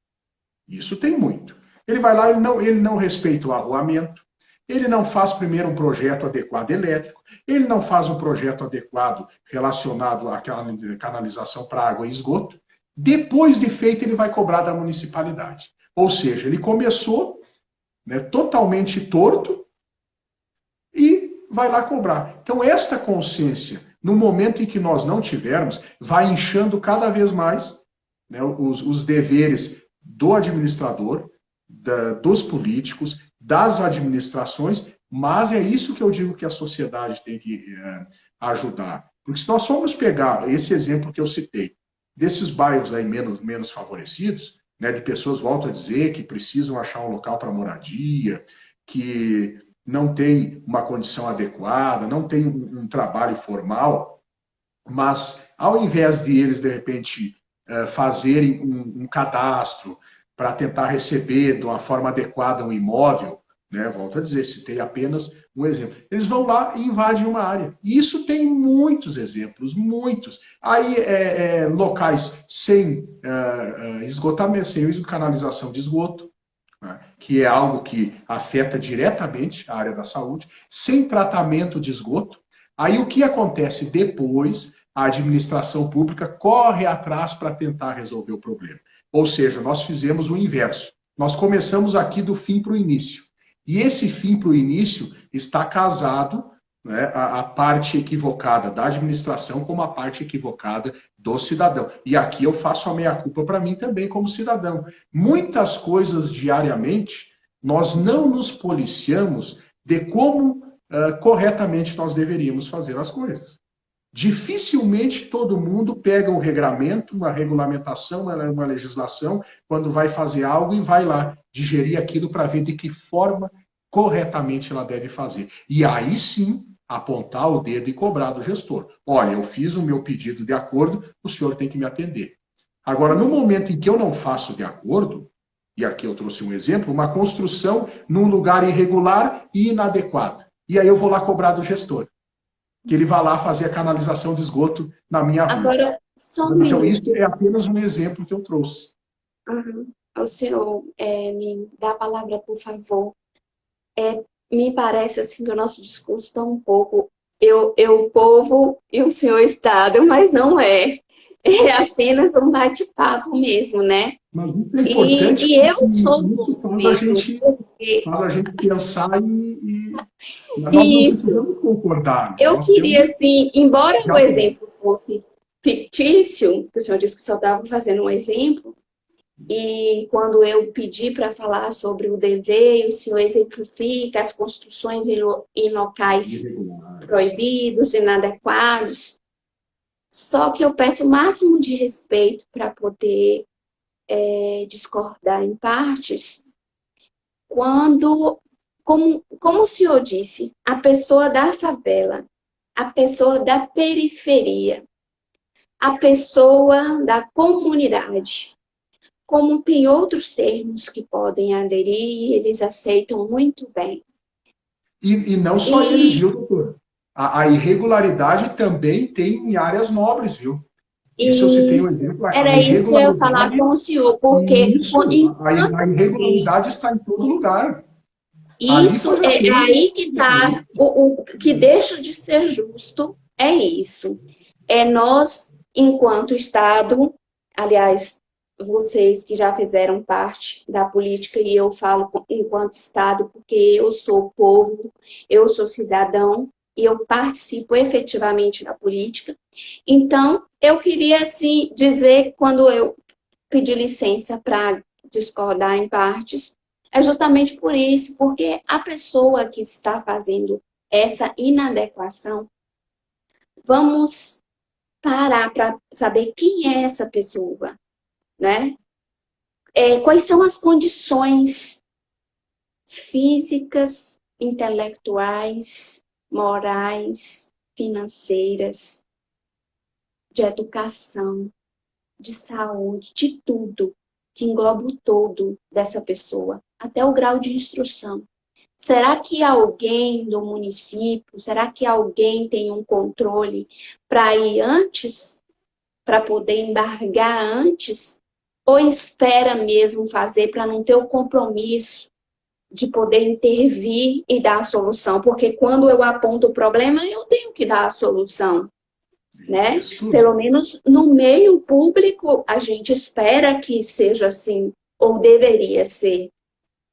Isso tem muito. Ele vai lá, ele não respeita o arruamento, ele não faz primeiro um projeto adequado elétrico, ele não faz um projeto adequado relacionado àquela canalização para água e esgoto. Depois de feito, ele vai cobrar da municipalidade. Ou seja, ele começou né, totalmente torto e vai lá cobrar. Então, esta consciência, no momento em que nós não tivermos, vai inchando cada vez mais né, os deveres do administrador, dos políticos, das administrações, mas é isso que eu digo que a sociedade tem que ajudar. Porque se nós formos pegar esse exemplo que eu citei, desses bairros aí menos favorecidos, né, de pessoas, volto a dizer, que precisam achar um local para moradia, que não tem uma condição adequada, não tem um trabalho formal, mas ao invés de eles, de repente, fazerem um cadastro para tentar receber de uma forma adequada um imóvel, né? Volto a dizer, citei apenas um exemplo. Eles vão lá e invadem uma área. E isso tem muitos exemplos, muitos. Aí, locais sem esgotamento, sem canalização de esgoto, né? Que é algo que afeta diretamente a área da saúde, sem tratamento de esgoto. Aí o que acontece depois? A administração pública corre atrás para tentar resolver o problema. Ou seja, nós fizemos o inverso. Nós começamos aqui do fim para o início. E esse fim para o início está casado, né, a parte equivocada da administração como a parte equivocada do cidadão. E aqui eu faço a meia-culpa para mim também como cidadão. Muitas coisas diariamente nós não nos policiamos de como corretamente nós deveríamos fazer as coisas. Dificilmente todo mundo pega um regramento, uma regulamentação, uma legislação, quando vai fazer algo e vai lá digerir aquilo para ver de que forma corretamente ela deve fazer. E aí sim apontar o dedo e cobrar do gestor. Olha, eu fiz o meu pedido de acordo, o senhor tem que me atender. Agora, no momento em que eu não faço de acordo, e aqui eu trouxe um exemplo, uma construção num lugar irregular e inadequado. E aí eu vou lá cobrar do gestor que ele vá lá fazer a canalização de esgoto na minha rua. Agora, só um Então, minuto. isso é apenas um exemplo que eu trouxe. Uhum. O senhor me dá a palavra, por favor. Me parece assim que o nosso discurso está um pouco eu povo e o senhor Estado, mas não é. É apenas um bate-papo mesmo, né? Mas isso é importante, e eu sou isso povo mesmo. faz a gente pensar e nós não Isso. precisamos concordar. Eu Nós queria, assim, embora o Já- exemplo fosse fictício, o senhor disse que só estava fazendo um exemplo, e quando eu pedi para falar sobre o dever, o senhor exemplifica as construções em locais proibidos, inadequados, só que eu peço o máximo de respeito para poder discordar em partes, quando, como o senhor disse, a pessoa da favela, a pessoa da periferia, a pessoa da comunidade, como tem outros termos que podem aderir, eles aceitam muito bem. E não só eles, viu, doutor? A irregularidade também tem em áreas nobres, viu? Isso eu citei um exemplo. Era isso que eu ia falar com o senhor, porque A irregularidade está em todo lugar. Isso é aí que está, o que deixa de ser justo é isso. É nós, enquanto Estado, aliás, vocês que já fizeram parte da política, e eu falo enquanto Estado, porque eu sou povo, eu sou cidadão, e eu participo efetivamente da política. Então, eu queria, assim, dizer, quando eu pedi licença para discordar em partes, é justamente por isso, porque a pessoa que está fazendo essa inadequação, vamos parar para saber quem é essa pessoa, né? Quais são as condições físicas, intelectuais, morais, financeiras, de educação, de saúde, de tudo, que engloba o todo dessa pessoa, até o grau de instrução. Será que alguém do município, será que alguém tem um controle para ir antes, para poder embargar antes? Ou espera mesmo fazer para não ter o compromisso de poder intervir e dar a solução? Porque quando eu aponto o problema, eu tenho que dar a solução, né? Pelo menos no meio público, a gente espera que seja assim, ou deveria ser,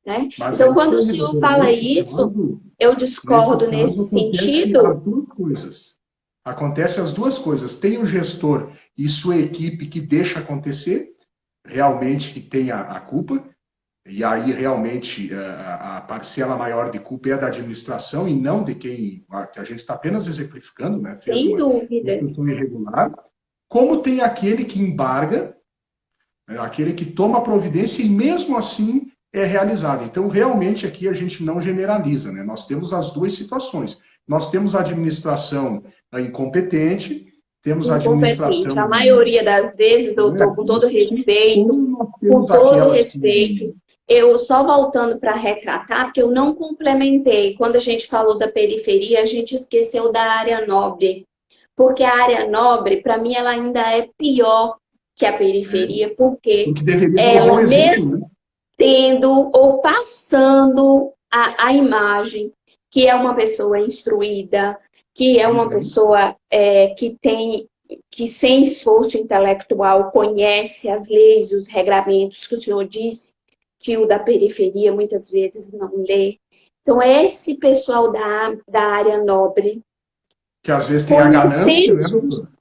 né? Então, quando o senhor fala isso, eu discordo nesse sentido. Acontece as duas coisas. Tem o gestor e sua equipe que deixa acontecer, realmente que tem a culpa, e aí realmente a parcela maior de culpa é da administração e não de quem, que a gente está apenas exemplificando, né? Sem dúvidas. Construção irregular. Como tem aquele que embarga, aquele que toma providência e mesmo assim é realizado. Então, realmente, aqui a gente não generaliza, né? Nós temos as duas situações. Nós temos a administração incompetente, temos a Incompetente. A administração... maioria das vezes, doutor, com todo respeito, eu só voltando para retratar, porque eu não complementei. Quando a gente falou da periferia, a gente esqueceu da área nobre. Porque a área nobre, para mim, ela ainda é pior que a periferia, porque ela, mesmo tendo ou passando a imagem que é uma pessoa instruída, que é uma pessoa que sem esforço intelectual conhece as leis, os regramentos que o senhor disse, que o da periferia muitas vezes não lê. Então, esse pessoal da área nobre, que às vezes tem a ganância, né,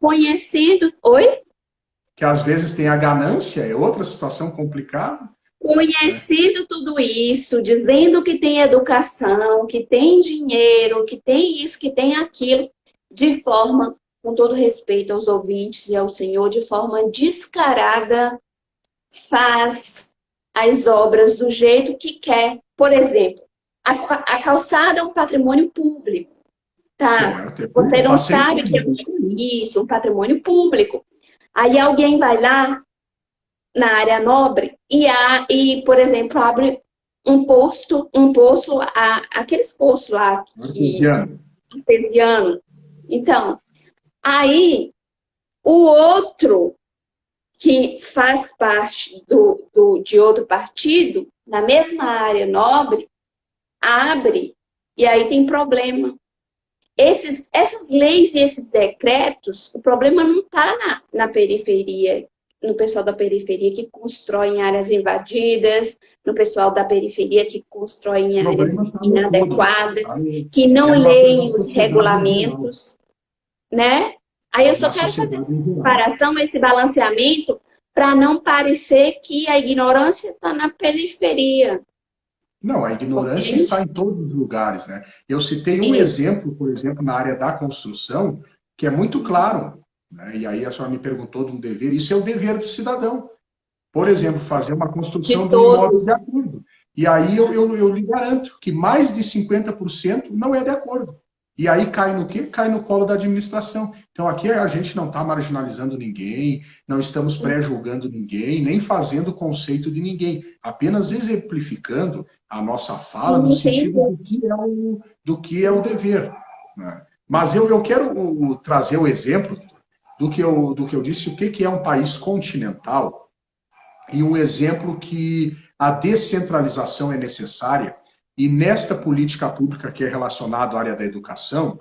conhecendo... Oi? Que às vezes tem a ganância, é outra situação complicada. Conhecendo tudo isso, dizendo que tem educação, que tem dinheiro, que tem isso, que tem aquilo, de forma, com todo respeito aos ouvintes e ao Senhor, de forma descarada, faz as obras do jeito que quer. Por exemplo, a calçada é um patrimônio público, tá? Certo. Você não sabe que é isso, um patrimônio público. Aí alguém vai lá na área nobre e, por exemplo, abre um poço, aqueles poços lá artesiano. Então, aí o outro que faz parte de outro partido, na mesma área nobre, abre e aí tem problema. Essas leis e esses decretos, o problema não está na periferia, no pessoal da periferia que constrói em áreas invadidas, no pessoal da periferia que constrói em áreas inadequadas, que não leem os regulamentos, né? Aí eu só quero fazer essa comparação, esse balanceamento, para não parecer que a ignorância está na periferia. Não, a ignorância está em todos os lugares, né? Eu citei um exemplo, por exemplo, na área da construção, que é muito claro, né? E aí a senhora me perguntou de um dever, isso é o dever do cidadão. Por exemplo, fazer uma construção de um imóvel de acordo. E aí eu lhe garanto que mais de 50% não é de acordo. E aí cai no quê? Cai no colo da administração. Então aqui a gente não está marginalizando ninguém, não estamos pré-julgando ninguém, nem fazendo conceito de ninguém, apenas exemplificando a nossa fala no sentido do que é o dever. Né? Mas eu quero trazer o exemplo do que eu disse, o que é um país continental, e um exemplo que a descentralização é necessária. E nesta política pública que é relacionada à área da educação,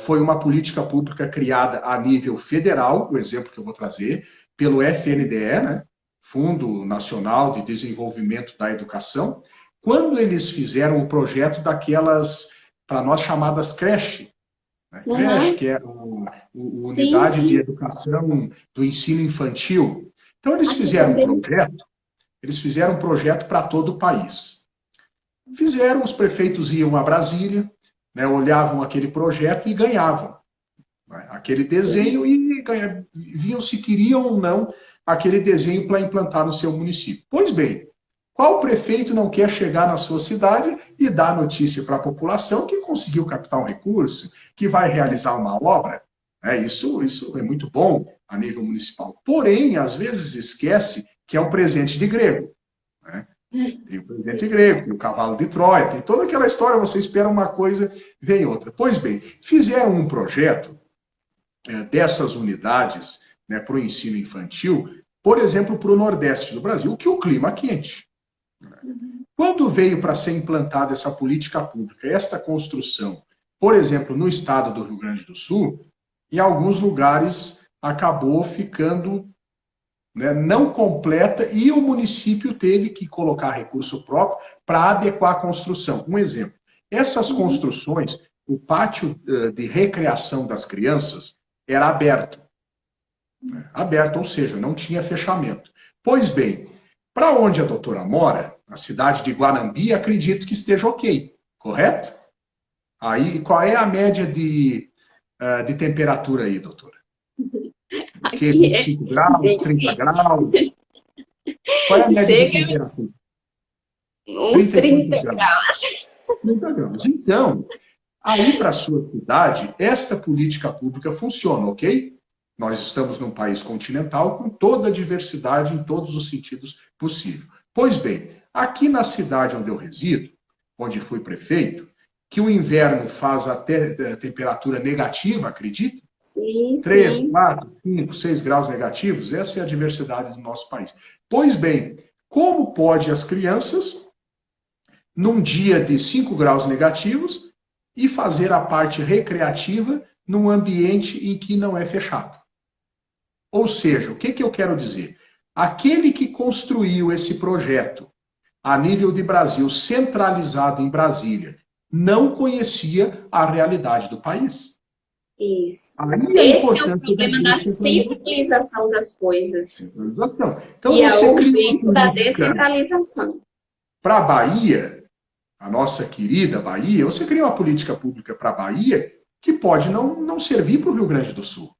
foi uma política pública criada a nível federal, o exemplo que eu vou trazer, pelo FNDE, né? Fundo Nacional de Desenvolvimento da Educação, quando eles fizeram o projeto daquelas, para nós, chamadas creche, né? Creche, que é unidade de educação do ensino infantil. Então, eles fizeram um projeto para todo o país. Fizeram, os prefeitos iam a Brasília, né, olhavam aquele projeto e ganhavam, né, aquele desenho e viam se queriam ou não aquele desenho para implantar no seu município. Pois bem, qual prefeito não quer chegar na sua cidade e dar notícia para a população que conseguiu captar um recurso, que vai realizar uma obra? Isso é muito bom a nível municipal. Porém, às vezes esquece que é um presente de grego. Né? Tem o presente grego, tem o cavalo de Troia, tem toda aquela história, você espera uma coisa, vem outra. Pois bem, fizeram um projeto dessas unidades, né, para o ensino infantil, por exemplo, para o Nordeste do Brasil, que o clima é quente. Quando veio para ser implantada essa política pública, esta construção, por exemplo, no estado do Rio Grande do Sul, em alguns lugares acabou ficando, né, não completa e o município teve que colocar recurso próprio para adequar a construção. Um exemplo, essas construções, o pátio de recreação das crianças era aberto. Né, aberto, ou seja, não tinha fechamento. Pois bem, para onde a doutora mora, na cidade de Guanambi, acredito que esteja ok, correto? Aí, qual é a média de temperatura aí, doutora? Aqui 25 graus, 30 graus? Qual é a média de Chega temperatura? uns 30 e 30 quantos graus? graus. 30 graus. Então, aí para a sua cidade, esta política pública funciona, ok? Nós estamos num país continental com toda a diversidade em todos os sentidos possível. Pois bem, aqui na cidade onde eu resido, onde fui prefeito, que o inverno faz até temperatura negativa, acredita? Sim, 3, sim. 4, 5, 6 graus negativos, essa é a diversidade do nosso país. Pois bem, como pode as crianças, num dia de 5 graus negativos, e fazer a parte recreativa num ambiente em que não é fechado? Ou seja, o que, que eu quero dizer? Aquele que construiu esse projeto a nível de Brasil, centralizado em Brasília, não conhecia a realidade do país. Isso. Aí a Esse é o importância da problema da descentralização. centralização das coisas Centralização. Então, e a você cria uma urgência da política descentralização. para a Bahia, a nossa querida Bahia, você cria uma política pública para a Bahia que pode não servir para o Rio Grande do Sul.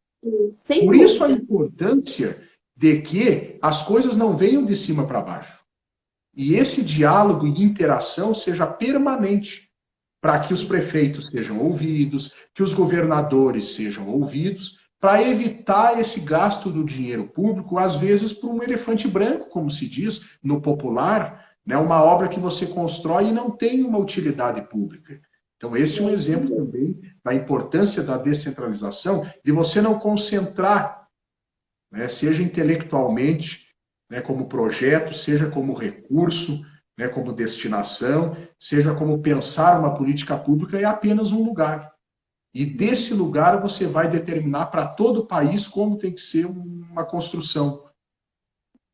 Sem Por isso a dúvida. importância de que as coisas não venham de cima para baixo. E esse diálogo e interação seja permanente, para que os prefeitos sejam ouvidos, que os governadores sejam ouvidos, para evitar esse gasto do dinheiro público, às vezes por um elefante branco, como se diz no popular, né, uma obra que você constrói e não tem uma utilidade pública. Então, este é um exemplo também da importância da descentralização, de você não concentrar, né, seja intelectualmente, né, como projeto, seja como recurso, né, como destinação, seja como pensar uma política pública em apenas um lugar. E desse lugar você vai determinar para todo o país como tem que ser uma construção.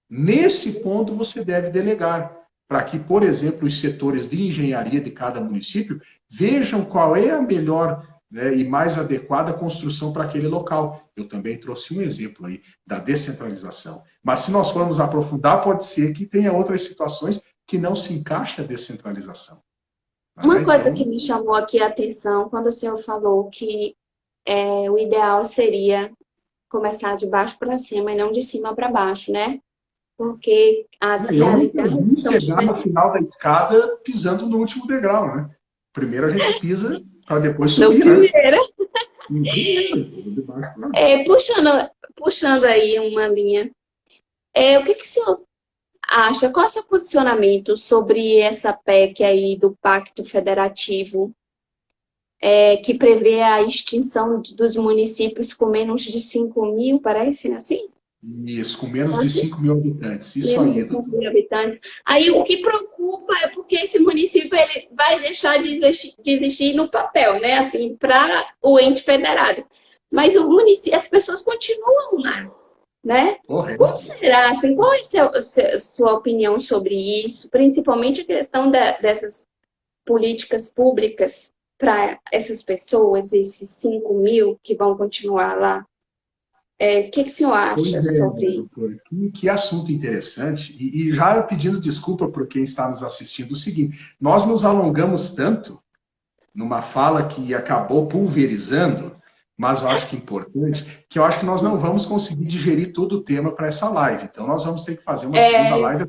Nesse ponto você deve delegar, para que, por exemplo, os setores de engenharia de cada município vejam qual é a melhor, né, e mais adequada construção para aquele local. Eu também trouxe um exemplo aí da descentralização. Mas se nós formos aprofundar, pode ser que tenha outras situações que não se encaixa a descentralização. Uma coisa que Então, me chamou aqui a atenção quando o senhor falou que o ideal seria começar de baixo para cima e não de cima para baixo, né? Porque as eu nunca realidades vi são chegar no diferentes. final da escada pisando no último degrau, né? Primeiro a gente pisa para depois No subir, né? primeiro, No primeiro, de baixo para puxando aí uma linha, o que que o senhor acha? Qual é o seu posicionamento sobre essa PEC aí do Pacto Federativo, que prevê a extinção dos municípios com menos de 5.000, parece assim? isso, com menos de 5 mil habitantes. Isso Menos de aí, 5 doutor. mil habitantes. Aí o que preocupa é porque esse município ele vai deixar de existir no papel, né? Assim, para o ente federado. Mas o município, as pessoas continuam lá, né? Como Correto. será? Assim, qual é a sua opinião sobre isso? Principalmente a questão dessas políticas públicas para essas pessoas, esses 5.000 que vão continuar lá. O que o senhor Pois acha é, sobre doutor, que assunto interessante. E já pedindo desculpa por quem está nos assistindo, o seguinte, nós nos alongamos tanto numa fala que acabou pulverizando, mas eu acho que é importante, que eu acho que nós não vamos conseguir digerir todo o tema para essa live. Então, nós vamos ter que fazer uma segunda é, live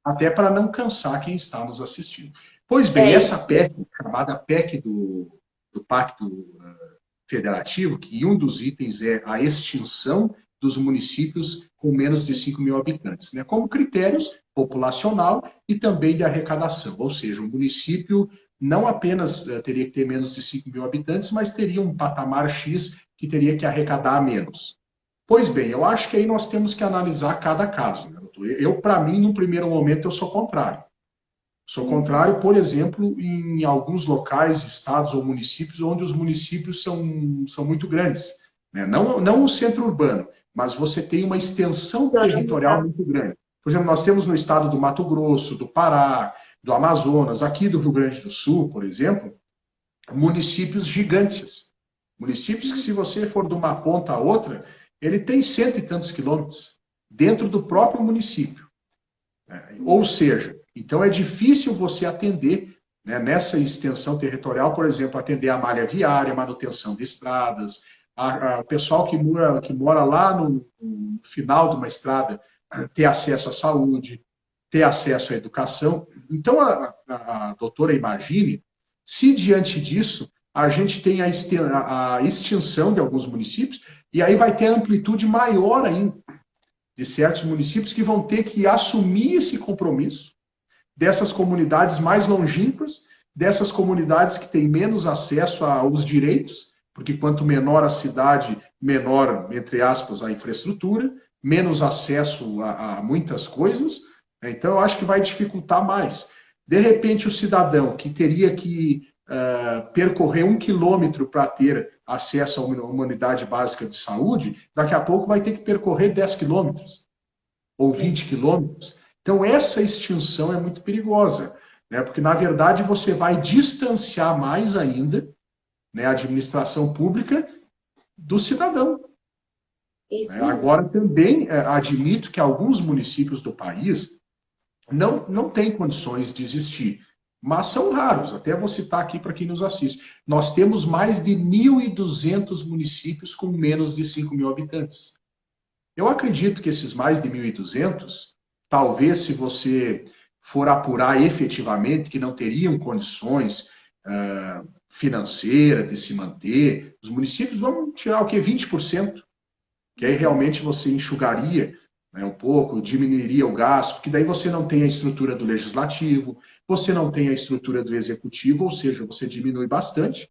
até para não cansar quem está nos assistindo. Pois bem, essa isso PEC, mesmo? chamada PEC do Pacto Federativo, que um dos itens é a extinção dos municípios com menos de 5 mil habitantes, né, como critérios populacional e também de arrecadação. Ou seja, o município não apenas teria que ter menos de 5 mil habitantes, mas teria um patamar X que teria que arrecadar menos. Pois bem, eu acho que aí nós temos que analisar cada caso. Né, doutor? Eu, para mim, no primeiro momento, eu sou contrário. Sou contrário, por exemplo, em alguns locais, estados ou municípios, onde os municípios são muito grandes. Né? Não o centro urbano, mas você tem uma extensão territorial muito grande. Por exemplo, nós temos no estado do Mato Grosso, do Pará, do Amazonas, aqui do Rio Grande do Sul, por exemplo, municípios gigantes. Municípios que, se você for de uma ponta a outra, ele tem cento e tantos quilômetros dentro do próprio município. Ou seja, então é difícil você atender, né, nessa extensão territorial, por exemplo, atender a malha viária, manutenção de estradas, o pessoal que mora lá no final de uma estrada ter acesso à saúde. ter acesso à educação. Então, a doutora imagine se diante disso a gente tem a extinção de alguns municípios, e aí vai ter amplitude maior ainda de certos municípios que vão ter que assumir esse compromisso dessas comunidades mais longínquas, dessas comunidades que têm menos acesso aos direitos, porque quanto menor a cidade, menor, entre aspas, a infraestrutura, menos acesso a muitas coisas. Então, eu acho que vai dificultar mais. De repente, o cidadão que teria que percorrer 1 quilômetro para ter acesso a uma unidade básica de saúde, daqui a pouco vai ter que percorrer 10 quilômetros ou 20 quilômetros. Então, essa extinção é muito perigosa, né? Porque, na verdade, você vai distanciar mais ainda, né, a administração pública do cidadão. Agora, também admito que alguns municípios do país não têm condições de existir, mas são raros. Até vou citar aqui para quem nos assiste. Nós temos mais de 1.200 municípios com menos de 5 mil habitantes. Eu acredito que esses mais de 1.200, talvez se você for apurar efetivamente que não teriam condições financeiras de se manter, os municípios vão tirar o quê? 20%, que aí realmente você enxugaria, né, um pouco, diminuiria o gasto, porque daí você não tem a estrutura do legislativo, você não tem a estrutura do executivo, ou seja, você diminui bastante,